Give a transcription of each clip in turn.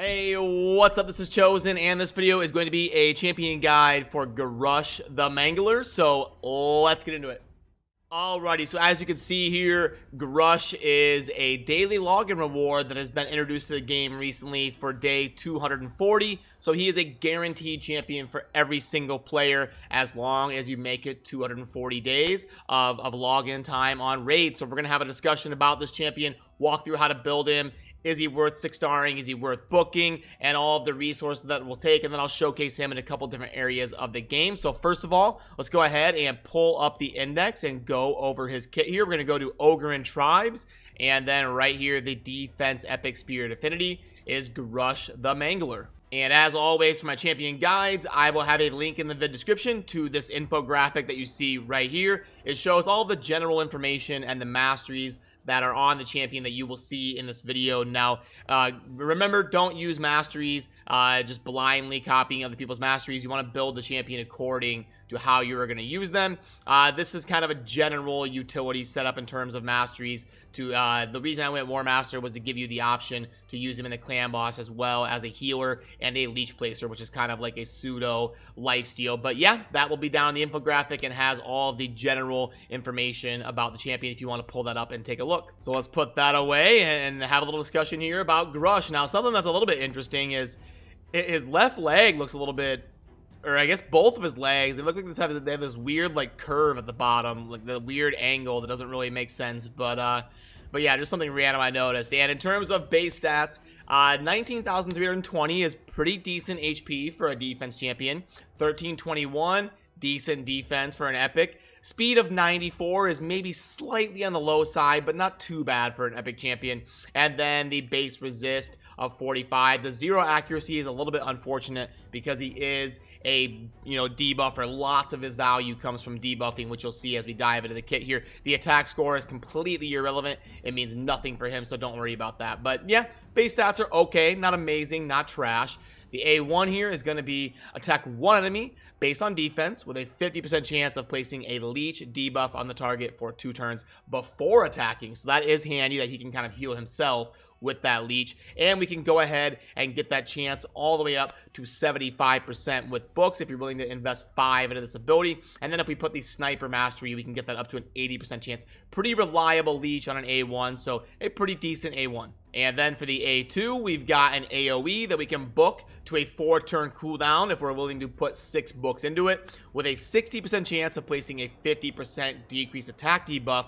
Hey, what's up? This is Chosen, and this video is going to be a champion guide for Ghrush the Mangler, so let's get into it. Alrighty, so as you can see here, Grush is a daily login reward that has been introduced to the game recently for day 240. So he is a guaranteed champion for every single player as long as you make it 240 days of login time on raid. So we're going to have a discussion about this champion, walk through how to build him. Is he worth 6-starring? Is he worth booking? And all of the resources that we'll take. And then I'll showcase him in a couple different areas of the game. So first of all, let's go ahead and pull up the index and go over his kit here. We're going to go to Ogre and Tribes. And then right here, the Defense Epic Spirit Affinity is Ghrush the Mangler. And as always, for my champion guides, I will have a link in the vid description to this infographic that you see right here. It shows all the general information and the masteries that are on the champion that you will see in this video. Now, remember, don't use masteries just blindly copying other people's masteries. You want to build the champion according to how you are going to use them. This is kind of a general utility setup in terms of masteries. The reason I went War Master was to give you the option to use him in the clan boss as well as a healer and a leech placer, which is kind of like a pseudo lifesteal. But yeah, that will be down in the infographic and has all of the general information about the champion if you want to pull that up and take a look. So let's put that away and have a little discussion here about Grush. Now, something that's a little bit interesting is his left leg looks a little bit, or I guess both of his legs, they look like they have this weird like curve at the bottom, like the weird angle that doesn't really make sense. But yeah, just something random I noticed. And in terms of base stats, 19,320 is pretty decent HP for a defense champion. 1321, decent defense for an epic. Speed of 94 is maybe slightly on the low side, but not too bad for an epic champion. And then the base resist of 45. The 0 accuracy is a little bit unfortunate because he is a debuffer. Lots of his value comes from debuffing, which you'll see as we dive into the kit here. The attack score is completely irrelevant. It means nothing for him, so don't worry about that. But yeah, base stats are okay, not amazing, not trash. The A1 here is going to be attack one enemy based on defense with a 50% chance of placing a leech debuff on the target for 2 turns before attacking. So that is handy that he can kind of heal himself with that leech. And we can go ahead and get that chance all the way up to 75% with books if you're willing to invest 5 into this ability. And then if we put the sniper mastery, we can get that up to an 80% chance. Pretty reliable leech on an A1, so a pretty decent A1. And then for the A2, we've got an AoE that we can book to a 4-turn cooldown if we're willing to put 6 books into it, with a 60% chance of placing a 50% decreased attack debuff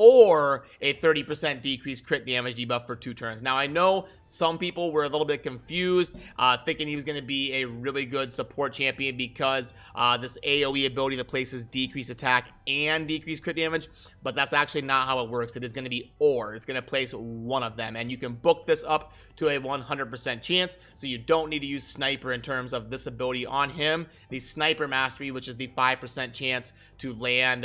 or a 30% decreased crit damage debuff for 2 turns. Now, I know some people were a little bit confused, thinking he was going to be a really good support champion because this AoE ability that places decreased attack and decreased crit damage, but that's actually not how it works. It is going to be or. It's going to place one of them, and you can book this up to a 100% chance, so you don't need to use Sniper in terms of this ability on him. The Sniper Mastery, which is the 5% chance to land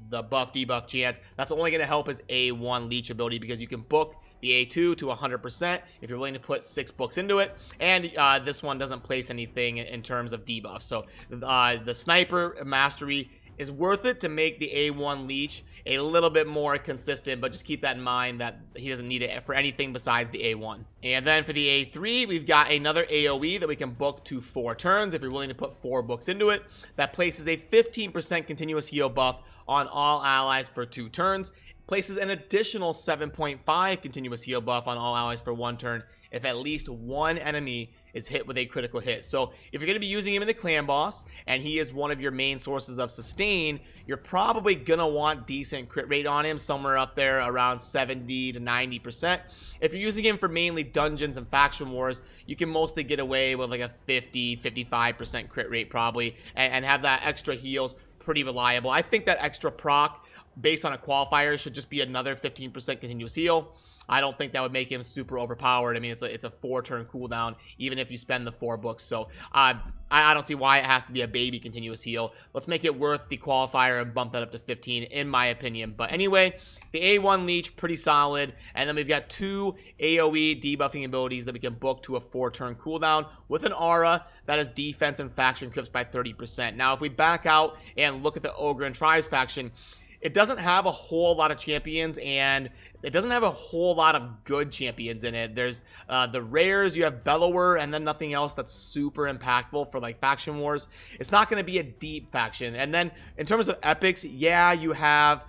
the buff debuff chance, that's only going to help his A1 leech ability because you can book the A2 to 100% if you're willing to put 6 books into it. And this one doesn't place anything in terms of debuff. So the Sniper Mastery is worth it to make the A1 leech a little bit more consistent, but just keep that in mind that he doesn't need it for anything besides the A1. And then for the A3, we've got another AoE that we can book to 4 turns if you're willing to put 4 books into it. That places a 15% continuous heal buff on all allies for 2 turns. Places an additional 7.5 continuous heal buff on all allies for 1 turn if at least 1 enemy is hit with a critical hit. So if you're going to be using him in the clan boss and he is one of your main sources of sustain, you're probably going to want decent crit rate on him, somewhere up there around 70 to 90%. If you're using him for mainly dungeons and faction wars, you can mostly get away with like a 50-55% crit rate probably, and have that extra heals pretty reliable. I think that extra proc based on a qualifier should just be another 15% continuous heal. I don't think that would make him super overpowered. I mean, it's a 4-turn cooldown, even if you spend the 4 books. So I don't see why it has to be a baby continuous heal. Let's make it worth the qualifier and bump that up to 15, in my opinion. But anyway, the A1 leech, pretty solid. And then we've got 2 AoE debuffing abilities that we can book to a 4-turn cooldown with an aura that is defense and faction clips by 30%. Now, if we back out and look at the Ogre and Tribes faction, it doesn't have a whole lot of champions, and it doesn't have a whole lot of good champions in it. There's the rares, you have Bellower, and then nothing else that's super impactful for like faction wars. It's not going to be a deep faction. And then in terms of epics, yeah, you have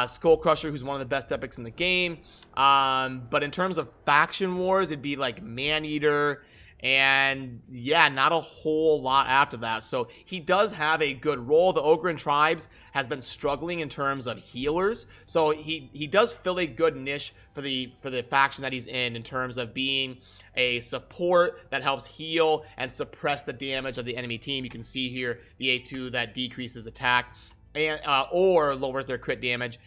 Skull Crusher, who's one of the best epics in the game. But in terms of faction wars, it'd be like Maneater, and yeah, not a whole lot after that. So he does have a good role. The Ogren Tribes has been struggling in terms of healers, so he does fill a good niche for the faction that he's in terms of being a support that helps heal and suppress the damage of the enemy team. You can see here the A2 that decreases attack and or lowers their crit damage,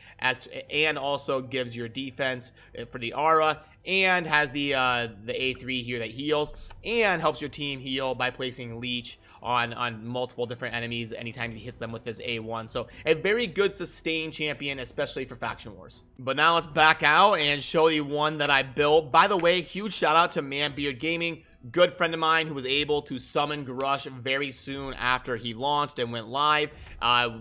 and also gives your defense for the aura, and has the A3 here that heals and helps your team heal by placing leech on multiple different enemies anytime he hits them with this A1. So a very good sustained champion, especially for faction wars. But now let's back out and show you one that I built. By the way, huge shout out to Manbeard Gaming, good friend of mine who was able to summon Grush very soon after he launched and went live,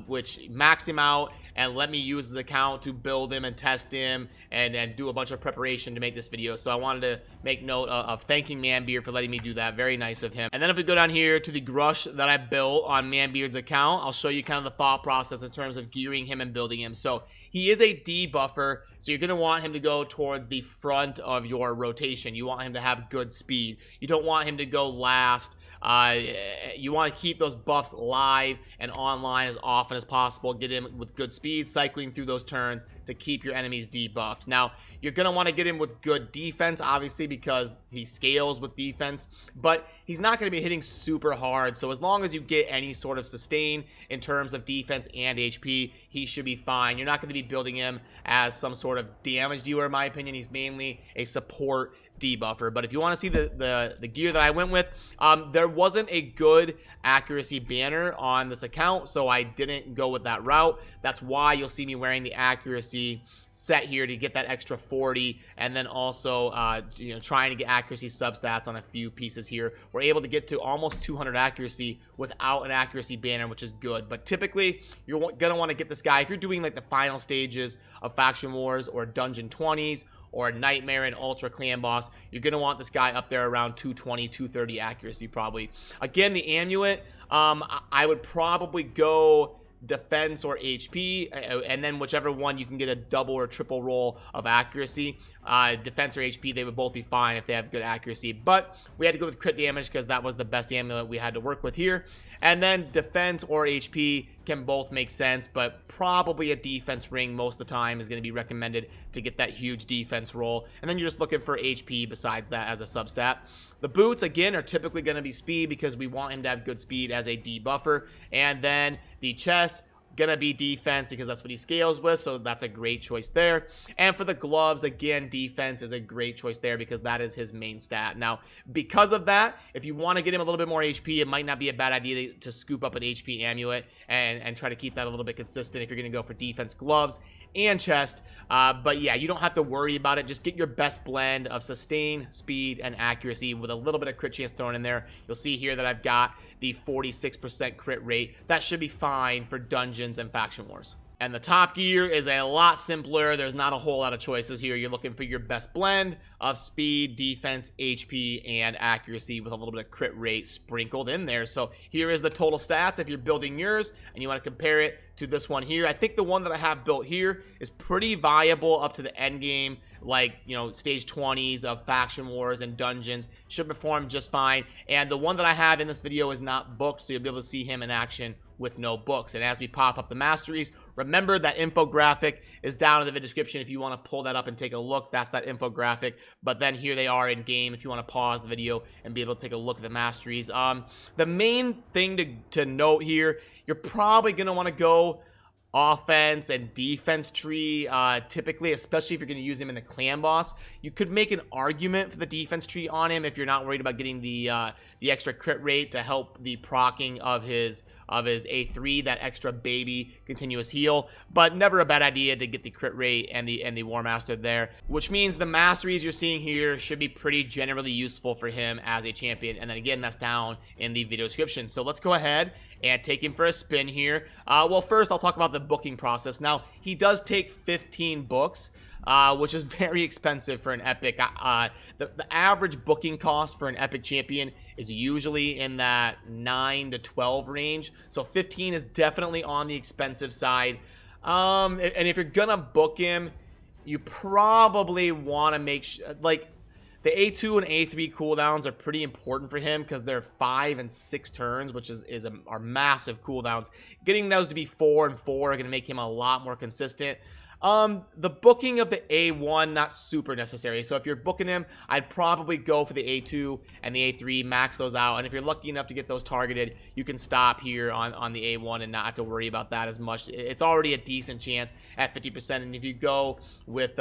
which maxed him out and let me use his account to build him and test him and do a bunch of preparation to make this video. So I wanted to make note of thanking Manbeard for letting me do that. Very nice of him. And then if we go down here to the Grush that I built on Manbeard's account, I'll show you kind of the thought process in terms of gearing him and building him. So he is a debuffer, so you're going to want him to go towards the front of your rotation. You want him to have good speed. You don't want him to go last. You want to keep those buffs live and online as often as possible. Get him with good speed, cycling through those turns to keep your enemies debuffed. Now, you're going to want to get him with good defense, obviously, because he scales with defense, but he's not going to be hitting super hard. So as long as you get any sort of sustain in terms of defense and HP, he should be fine. You're not going to be building him as some sort of damage dealer, in my opinion. He's mainly a support debuffer. But if you want to see the gear that I went with, there wasn't a good accuracy banner on this account, so I didn't go with that route. That's why you'll see me wearing the accuracy set here to get that extra 40, and then also trying to get accuracy substats on a few pieces here. We're able to get to almost 200 accuracy without an accuracy banner, which is good. But typically you're gonna want to get this guy if you're doing like the final stages of faction wars or dungeon 20s or a nightmare and ultra clan boss. You're gonna want this guy up there around 220 230 accuracy probably. Again, the amulet, I would probably go defense or HP, and then whichever one you can get a double or triple roll of accuracy. Defense or HP, they would both be fine if they have good accuracy, but we had to go with crit damage because that was the best amulet we had to work with here. And then defense or HP can both make sense, but probably a defense ring most of the time is going to be recommended to get that huge defense roll. And then you're just looking for HP besides that as a substat. The boots, again, are typically going to be speed because we want him to have good speed as a debuffer. And then the chest, gonna be defense because that's what he scales with, so that's a great choice there. And for the gloves, again, defense is a great choice there because that is his main stat. Now, because of that, if you want to get him a little bit more HP, it might not be a bad idea to scoop up an HP amulet and try to keep that a little bit consistent if you're gonna go for defense, gloves, and chest. But yeah, you don't have to worry about it. Just get your best blend of sustain, speed, and accuracy with a little bit of crit chance thrown in there. You'll see here that I've got the 46% crit rate. That should be fine for dungeons and faction wars. And the top gear is a lot simpler. There's not a whole lot of choices here. You're looking for your best blend of speed, defense, HP, and accuracy with a little bit of crit rate sprinkled in there. So here is the total stats if you're building yours and you want to compare it to this one here. I think the one that I have built here is pretty viable up to the end game, like, stage 20s of faction wars and dungeons. Should perform just fine. And the one that I have in this video is not booked, so you'll be able to see him in action with no books. And as we pop up the masteries, remember that infographic is down in the description if you want to pull that up and take a look. That's that infographic. But then here they are in game if you want to pause the video and be able to take a look at the masteries. The main thing to note here, you're probably going to want to go offense and defense tree, typically, especially if you're going to use him in the clan boss. You could make an argument for the defense tree on him if you're not worried about getting the extra crit rate to help the procking of his A3, that extra baby continuous heal. But never a bad idea to get the crit rate and the War Master there, which means the masteries you're seeing here should be pretty generally useful for him as a champion. And then again, that's down in the video description. So let's go ahead and take him for a spin here. Well, first I'll talk about the booking process. Now, he does take 15 books, which is very expensive for an epic. The average booking cost for an epic champion is usually in that 9 to 12 range, so 15 is definitely on the expensive side. And if you're gonna book him, you probably want to make sure, like, the A2 and A3 cooldowns are pretty important for him because they're 5 and 6 turns, which are massive cooldowns. Getting those to be 4 and 4 are going to make him a lot more consistent. The booking of the A1, not super necessary. So if you're booking him, I'd probably go for the A2 and the A3, max those out. And if you're lucky enough to get those targeted, you can stop here on the A1 and not have to worry about that as much. It's already a decent chance at 50%. And if you go with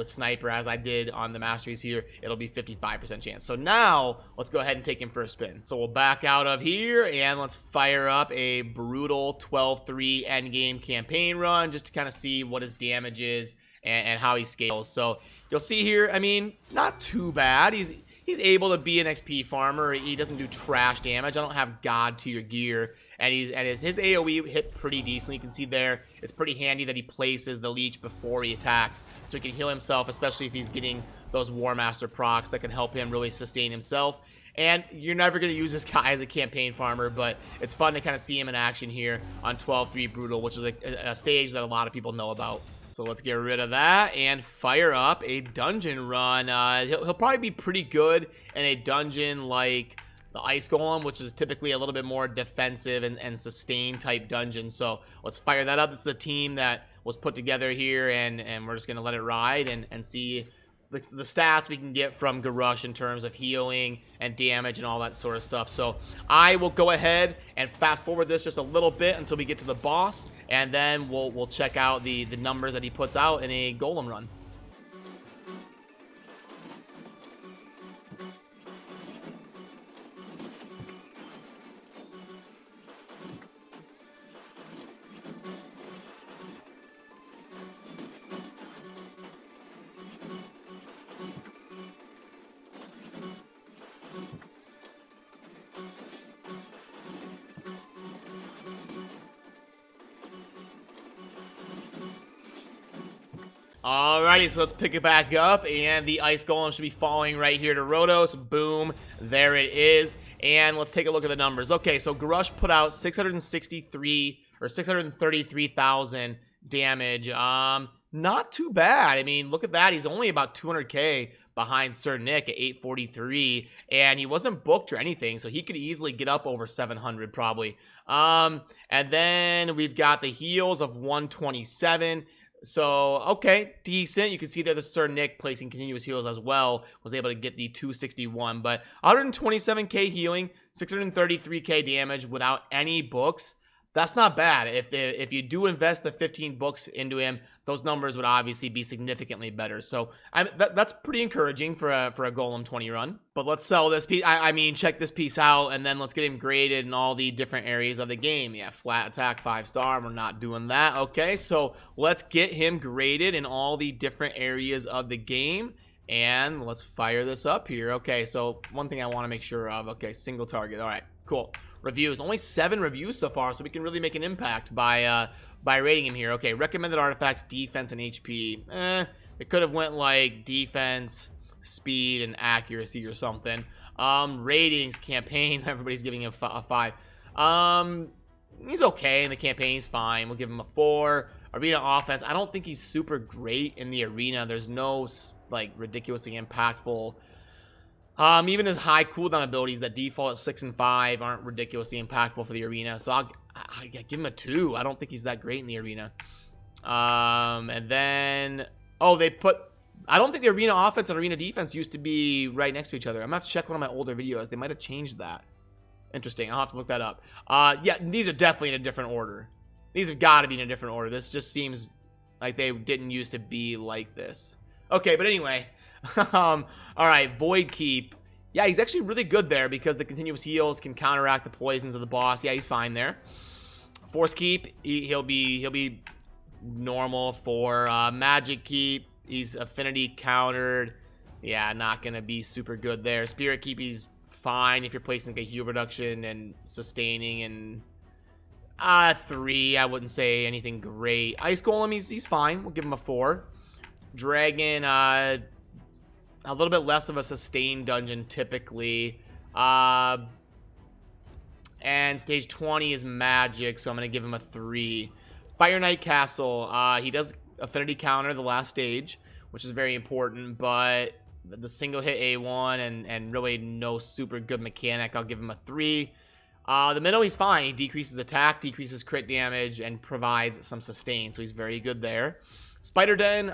Sniper, as I did on the Masteries here, it'll be 55% chance. So now let's go ahead and take him for a spin. So we'll back out of here and let's fire up a brutal 12-3 endgame campaign run just to kind of see what his damage is and how he scales. So you'll see here, I mean, not too bad. He's able to be an XP farmer. He doesn't do trash damage. I don't have God tier gear, and his AoE hit pretty decently. You can see there, it's pretty handy that he places the leech before he attacks, so he can heal himself, especially if he's getting those War Master procs that can help him really sustain himself. And you're never going to use this guy as a campaign farmer, but it's fun to kind of see him in action here on 12-3 Brutal, which is a stage that a lot of people know about. So let's get rid of that and fire up a dungeon run. He'll probably be pretty good in a dungeon like the Ice Golem, which is typically a little bit more defensive and sustain type dungeon. So let's fire that up. This is a team that was put together here, and we're just going to let it ride and see the stats we can get from Ghrush in terms of healing and damage and all that sort of stuff. So I will go ahead and fast forward this just a little bit until we get to the boss, and then we'll check out the numbers that he puts out in a golem run. Alrighty, so let's pick it back up, and the Ice Golem should be falling right here to Rotos. Boom, there it is. And let's take a look at the numbers. Okay, so Grush put out 633,000 damage. Not too bad. I mean, look at that. He's only about 200k behind Sir Nick at 843, and he wasn't booked or anything, so he could easily get up over 700 probably. And then we've got the heals of 127. So, okay, decent. You can see there the Sir Nick placing continuous heals as well was able to get the 261, but 127k healing, 633k damage without any books. That's not bad. If you do invest the 15 books into him, those numbers would obviously be significantly better. So that's pretty encouraging for a Golem 20 run. But let's sell this piece. I mean, check this piece out, and then let's get him graded in all the different areas of the game. Yeah, flat attack 5-star. We're not doing that. Okay, so let's get him graded in all the different areas of the game. And let's fire this up here. Okay, so one thing I want to make sure of. Okay, single target. All right, cool. Reviews, only 7 reviews so far, so we can really make an impact by rating him here. Okay, recommended artifacts, defense, and HP. It could have went like defense, speed, and accuracy or something. Ratings, campaign, everybody's giving him a 5. He's okay in the campaign, he's fine. We'll give him a 4. Arena offense, I don't think he's super great in the arena. There's no like ridiculously impactful. Even his high cooldown abilities that default at 6 and 5 aren't ridiculously impactful for the arena. So I'll give him a 2. I don't think he's that great in the arena. And then, oh, I don't think the arena offense and arena defense used to be right next to each other. I'm gonna have to check one of my older videos. They might have changed that. Interesting. I'll have to look that up. Yeah, these are definitely in a different order. These have got to be in a different order. This just seems like they didn't used to be like this. Okay, but anyway. All right, Void Keep. Yeah, he's actually really good there because the continuous heals can counteract the poisons of the boss. Yeah, he's fine there. Force Keep, he'll be normal for Magic Keep. He's affinity countered. Yeah, not gonna be super good there. Spirit Keep, he's fine if you're placing like a heal reduction and sustaining and 3. I wouldn't say anything great. Ice Golem, he's fine. We'll give him a 4. Dragon, a little bit less of a sustained dungeon typically. And stage 20 is magic, so I'm going to give him a 3. Fire Knight Castle, he does affinity counter the last stage, which is very important, but the single hit A1 and really no super good mechanic, I'll give him a 3. The minnow, he's fine. He decreases attack, decreases crit damage, and provides some sustain, so he's very good there. Spider Den,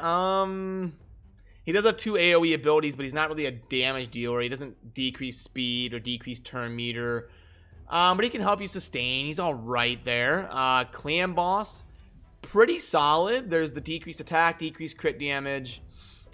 he does have 2 AoE abilities, but he's not really a damage dealer. He doesn't decrease speed or decrease turn meter, but he can help you sustain. He's all right there. Clan Boss, pretty solid. There's the decreased attack, decreased crit damage.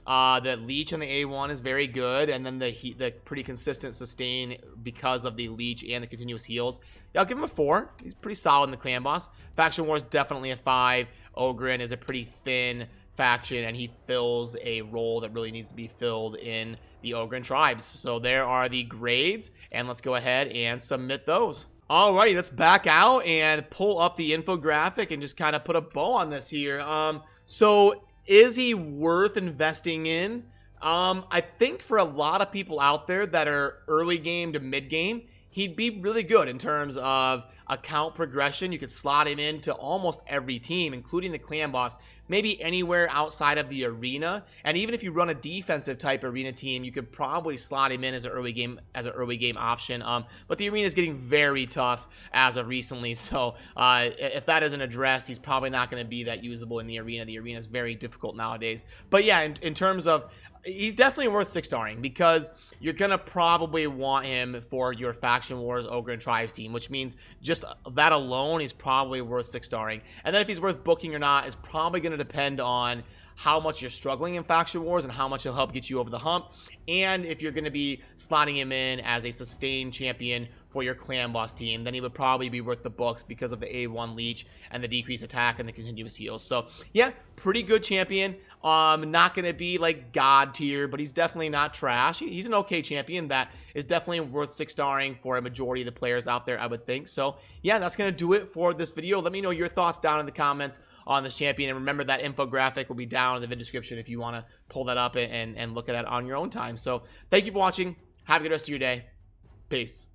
The leech on the A1 is very good, and then the pretty consistent sustain because of the leech and the continuous heals. Yeah, I'll give him a 4. He's pretty solid in the Clan Boss. Faction Wars, definitely a 5. Ogryn is a pretty thin faction, and he fills a role that really needs to be filled in the Ogryn tribes. So there are the grades, and let's go ahead and submit those. Alrighty, let's back out and pull up the infographic and just kind of put a bow on this here. So is he worth investing in? I think for a lot of people out there that are early game to mid game, he'd be really good in terms of account progression. You could slot him into almost every team, including the Clan Boss, maybe anywhere outside of the arena. And even if you run a defensive type arena team, you could probably slot him in as an early game option. But the arena is getting very tough as of recently, so if that isn't addressed, he's probably not going to be that usable in the arena. The arena is very difficult nowadays. But yeah, in terms of, he's definitely worth 6-starring because you're going to probably want him for your Faction Wars Ogryn Tribes team, which means just that alone is probably worth 6-starring. And then if he's worth booking or not is probably going to depend on how much you're struggling in Faction Wars and how much he'll help get you over the hump, and if you're going to be slotting him in as a sustained champion for your Clan Boss team, then he would probably be worth the books because of the A1 leech and the decreased attack and the continuous heals. So yeah, pretty good champion. Not going to be like god tier, but he's definitely not trash. He's an okay champion that is definitely worth 6-starring for a majority of the players out there, I would think. So yeah, that's going to do it for this video. Let me know your thoughts down in the comments on this champion, and remember that infographic will be down in the video description if you want to pull that up and look at it on your own time. So thank you for watching. Have a good rest of your day. Peace.